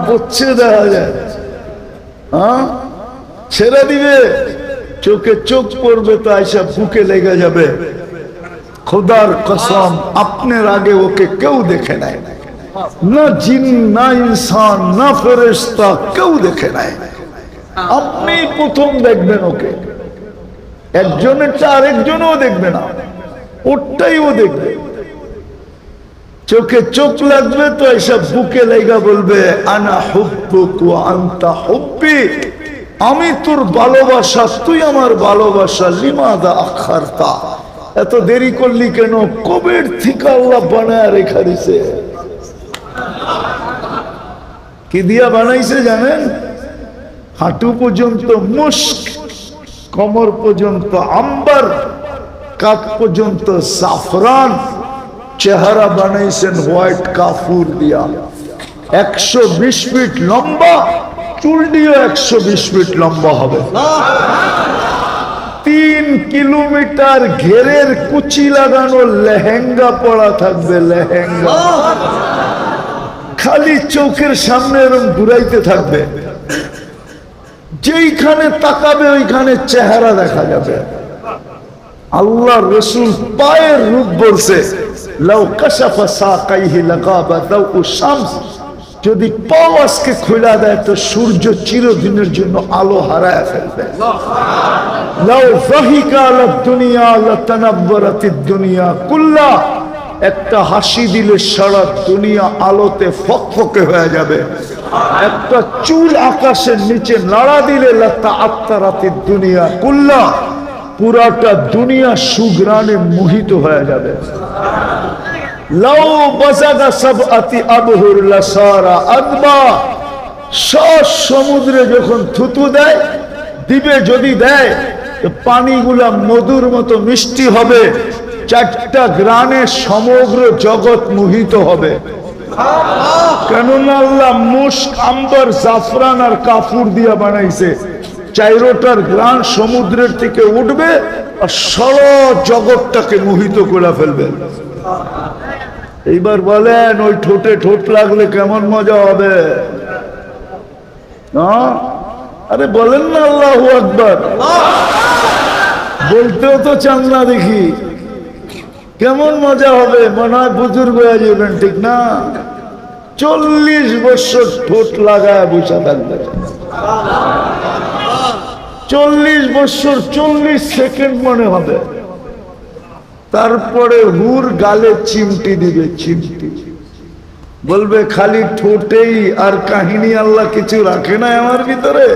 বচ্ছে দেখা যায়, ছেড়ে দিবে, চোখে চোখ পড়বে তো আইসা বুকে লেগে যাবে। খোদার কসম, আপনার আগে ওকে কেউ দেখে নাই, না জিন, না ইনসান, না ফেরেশতা, কেউ দেখে নাই। আপনি প্রথম দেখবেন ওকে। একজনের চা আরেকজনও দেখবে না, ওরটাই ও দেখবে। চোখে চোখ লাগবে তো এসব বুকে লেগা বলবে, আনা হুব্বুক ওয়া আনতা হুব্বি, আমি তোর ভালোবাসা, তুই আমার ভালোবাসা। লিমাদা আখারতা, এত দেরি করলি কেন? কবের থেকে আল্লাহ বানায় রেখা দিছে। কি দিয়া বানাইছে জানেন? হাঁটু পর্যন্ত মুস্ক, কোমর পর্যন্ত আম্বার, কাঁধ পর্যন্ত জাফরান, চেহারা বানাইছেন হোয়াইট কাফুর দিয়া। 120 ফিট লম্বা, চুল দিয়ে 120 ফিট লম্বা হবে। 3 কিলোমিটার ঘেরের কুচি লাগানো লেহেঙ্গা পরা থাকবে, লেহেঙ্গা খালি চোখের সামনে এরকম ঘুরাইতে থাকবে, যেইখানে তাকাবে ওইখানে চেহারা দেখা যাবে। আল্লাহ রসুল পায়ের রূপ বলছে, লাউ কাশাফা সাকাইহি লাগাবা দাউ শামস, যদি পাও আজকে খুলে দেয় তো সূর্য চিরদিনের জন্য আলো হারায় ফেলবে। লাউ যাহিকা আলা দুনিয়া লাতানাব্বারাতিদ দুনিয়া কুল্লা, একটা হাসি দিলে সারা দুনিয়া আলোতে ফকফকে হয়ে যাবে। একটা চুল আকাশের নিচে নাড়া দিলে লাতাআত্তারাতিদ দুনিয়া কুল্লা, পুরাটা দুনিয়া সুগ্রানে মোহিত হয়ে যাবে। লাউ বাজাগা সাবআতি আবহুর লাসারা আদবা, সব সমুদ্রে যখন থুতু দেয় দিবে, যদি দেয় তো পানিগুলা মধুর মতো মিষ্টি হবে। 4টা গ্রানে সমগ্র জগৎ মোহিত হবে। কেননা আল্লাহ মুস্ক, আম্বার, জাফরান আর কাফুর দিয়া বানাইছে। 4টার গ্রান সমুদ্রের থেকে উঠবে আর সারা জগৎটাকে মোহিত করে ফেলবে। এইবার বলেন, ওই ঠোঁটে ঠোঁট লাগলে কেমন মজা হবে? আরে বলেন না আল্লাহু আকবার। বলতেও তো চান না, দেখি কেমন মজা হবে। মনে হয় বুজুর্গ হয়ে যাবেন, ঠিক না? 40 বছর ঠোঁট লাগায় বসে থাকবে। 40 বছর 40 সেকেন্ড মনে হবে। তারপরে হুর গালে চিমটি দিবে, চিমটি বলবে খালি ঠোঁটেই, আর কাহিনী আল্লাহ কিছু রাখে না আমার ভিতরে।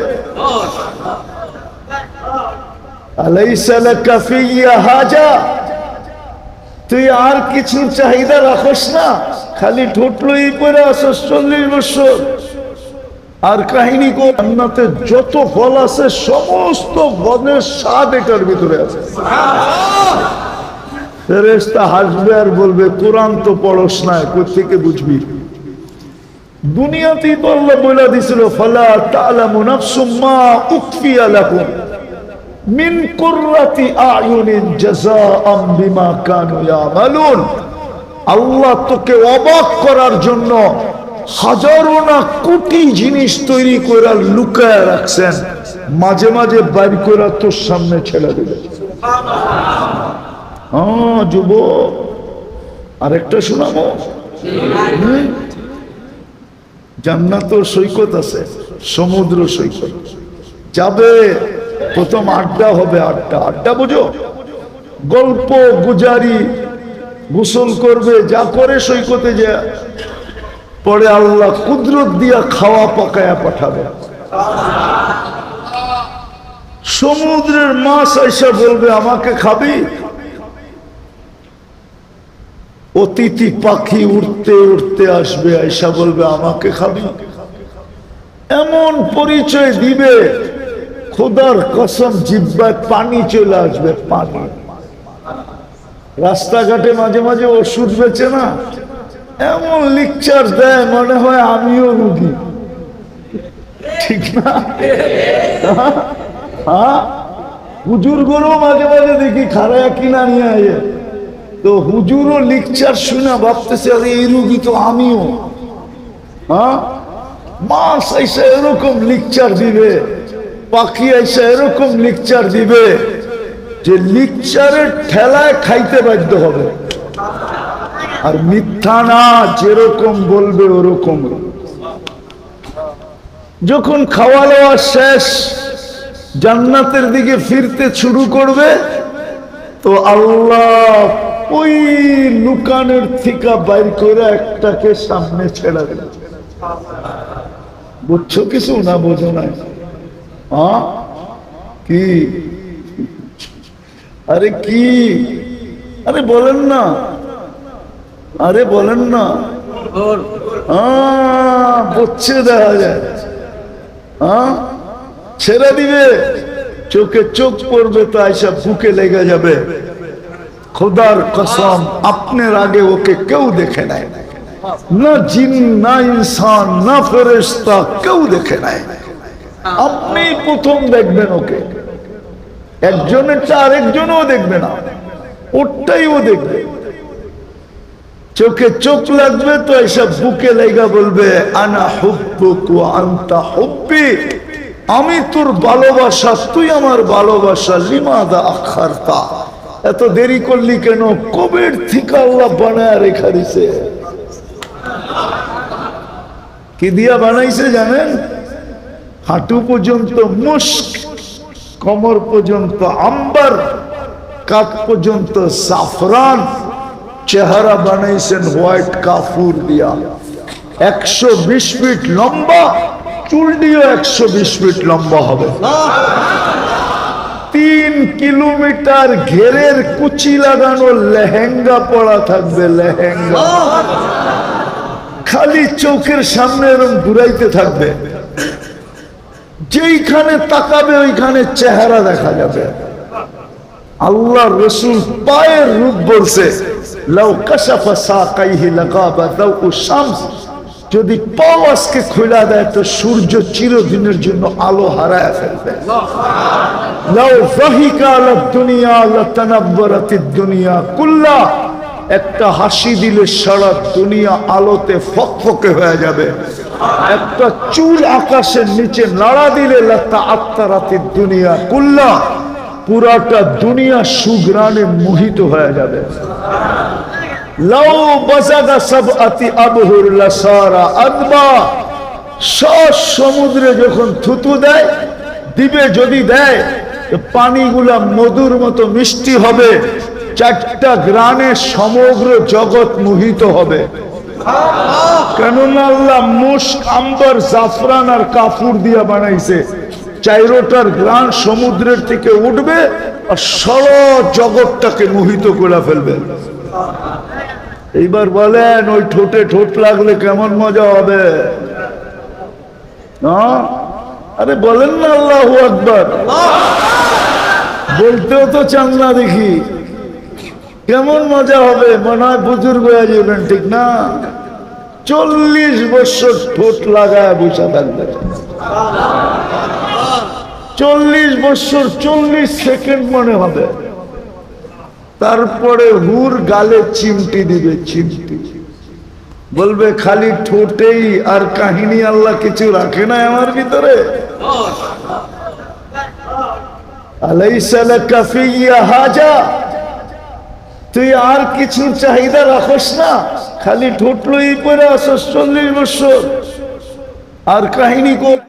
আলাইসা লাকা ফিয়া হাজা, তুই আর কিছু চাহিদা রাখস না, খালি ঠোঁট লই করে আসস 40 বছর। আর কাহিনী কো, জান্নাতে যত ফল আছে সমস্ত ফলের স্বাদ এটার ভিতরে আছে। ফেরেশতা হাসবে আর বলবে, কোরআন তো পড়স না, কই থেকে বুঝবি? দুনিয়াতেই তো আল্লাহ বলে দিছিল, ফালা তা'লামু নাফসুম মা উখফিয়া লাকুম মিন কুররাতি আয়ুনিন জাযাআম বিমা কানু ইয়ামালুন। আল্লাহ তোকে অবাক করার জন্য হাজারো না কোটি জিনিস তৈরি করে লুকায় রাখছেন, মাঝে মাঝে বাইর করে তোর সামনে ছেড়ে দেবে। যুবক, আরেকটা শোনাবো। জান্নাতের সৈকত আছে, সমুদ্র সৈকত যাবে। প্রথম আড্ডা হবে, আড্ডা বুঝো, গল্প গুজারি, গোসল করবে, যা করে সৈকতে যা, পরে আল্লাহ কুদরত দিয়া খাওয়া পাকায়া পাঠাবে। সমুদ্রের মাছ আইসা বলবে, আমাকে খাবি? অতিথি পাখি উড়তে উড়তে আসবে, আইসা বলবে, আমাকে খাবি? এমন পরিচয় দিবে, খোদার কসম জিহ্বায় পানি চলে আসবে, পানি। রাস্তাঘাটে মাঝে মাঝে ওষুধ বেচে না, এমন লিকচার দেয় মনে হয় আমিও রুগী, ঠিক না? হুজুর গুলো মাঝে মাঝে দেখি খারায়া কিনা নিয়ে আয়ে, তো হুজুরও লিকচার শুনে ভাবতেছে, আরে এই রুগী তো আমিও। হ্যাঁ, মাছ এসে এরকম লেকচার দিবে, পাখি এসে এরকম লেকচার দিবে যে লেকচারের ঠেলায় খাইতে বাধ্য হবে। আর মিথ্যা না, যেরকম বলবে ওরকম। যখন খাওয়া দাওয়া শেষ, জান্নাতের দিকে ফিরতে শুরু করবে, তো আল্লাহ ওই লুকানের থেকে বাইর করে একটাকে সামনে ছেড়ে দেবে। বুঝছো কিছু না বোঝো না? হ্যাঁ, কি? আরে কি? আরে বলেন না, আরে বলেন না। বুঝছে, দেখা যায়। ছেড়ে দিবে, চোখে চোখ পড়বে তো আইসা বুকে লেগে যাবে। খোদার কসম, আপনার আগে ওকে কেউ দেখে নাই, না জিন, না ইনসান, না ফেরেশতা, কেউ দেখে নাই। আপনি প্রথম দেখবেন ওকে। একজনেরটা আরেকজনও দেখবে না, ওরটাই ও দেখবে। চোখে চোখ লাগবে তো এসব বুকে লেগা বলবে, আনা হুব্বুক ওয়া আনতা হুব্বি, আমি তোর ভালোবাসা, তুই আমার ভালোবাসা। লিমাযা আখারতা, এত দেরি করলি কেন? কবের থেকে আল্লাহ বানায় রেখা দিছে। কি দিয়া বানাইছে জানেন? হাঁটু পর্যন্ত মুস্ক, কোমর পর্যন্ত আম্বার, কাঁধ পর্যন্ত জাফরান, চেহারা বানাইছেন হোয়াইট কাফুর দিয়া। 120 ফিট লম্বা, চুল দিয়ে 120 ফিট লম্বা হবে। 3 কিলোমিটার ঘেরের কুচি লাগানো লেহেঙ্গা পরা থাকবে, লেহেঙ্গা খালি চোখের সামনে এরকম ঘুরাইতে থাকবে। যেইখানে তাকাবে ওইখানে চেহারা দেখা যাবে। আল্লাহ রসুল পায়ের রূপ বলছে, লাউ কাশাফা সাকাইহি লাগাবা দাউ শামস, যদি পাও আজকে খোলা দেয় তো সূর্য চিরদিনের জন্য আলো হারায় ফেলবে। লাউ যাহিকা আলা দুনিয়া লাতানাব্বারাতিদ দুনিয়া কুল্লা, একটা হাসি দিলে সারা দুনিয়া আলোতে ফকফকে হয়ে যাবে। একটা চুল আকাশের নিচে নাড়া দিলে লাতাআত্তারাতিদ দুনিয়া কুল্লা, পুরাটা দুনিয়া সুগ্রানে মোহিত হয়ে যাবে। লাউ বাজাগা সাবআতি আবহুর লাসারা আদবা, সব সমুদ্রে যখন থুতু দেয় দিবে, যদি দেয় পানিগুলা মধুর মতো মিষ্টি হবে। 4টা গ্রানে সমগ্র জগৎ মোহিত হবে। কেননা আল্লাহ মুস্ক, আম্বার, জাফরান আর কাফুর দিয়া বানাইছে। 4টার গ্রান সমুদ্রের থেকে উঠবে আর সারা জগৎটাকে মোহিত করে ফেলবে। এইবার বলেন, ওই ঠোঁটে ঠোঁট লাগলে কেমন মজা হবে? আরে বলেন না আল্লাহু আকবার। বলতেও তো চান না, দেখি কেমন মজা হবে। মনে হয় বুজুর্গ হয়ে যাবেন, ঠিক না? 40 বছর ঠোঁট লাগায় বসে থাকবে। 40 বছর 40 সেকেন্ড মনে হবে। তারপরে হুর গালে চিমটি দিবে, চিমটি বলবে খালি ঠোঁটেই, আর কাহিনী আল্লাহ কিছু রাখে না আমার ভিতরে। আলাইসা লাকা ফিয়া হাজা, তুই আর কিছুর চাহিদা রাখস না? খালি ঠোঁট লই পরে আসস 40 বছর, আর কাহিনী